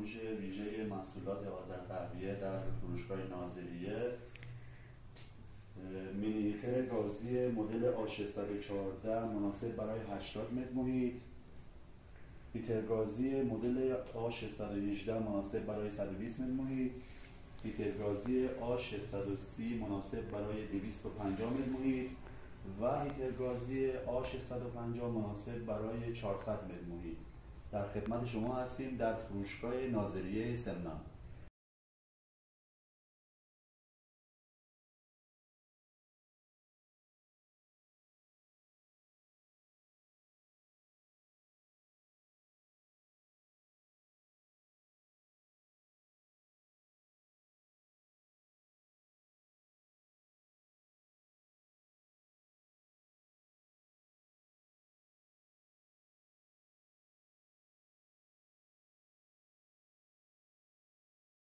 فروش ویژه محصولات آذرقهویه در فروشگاه ناظریه. مینی هیتر گازی مدل A614 مناسب برای 80 متر محیط. هیتر گازی مدل A618 مناسب برای 120 متر محیط. هیتر گازی A630 مناسب برای 250 متر محیط و هیتر گازی A650 مناسب برای 400 متر محیط. در خدمت شما هستیم در فروشگاه ناظریه سمنان.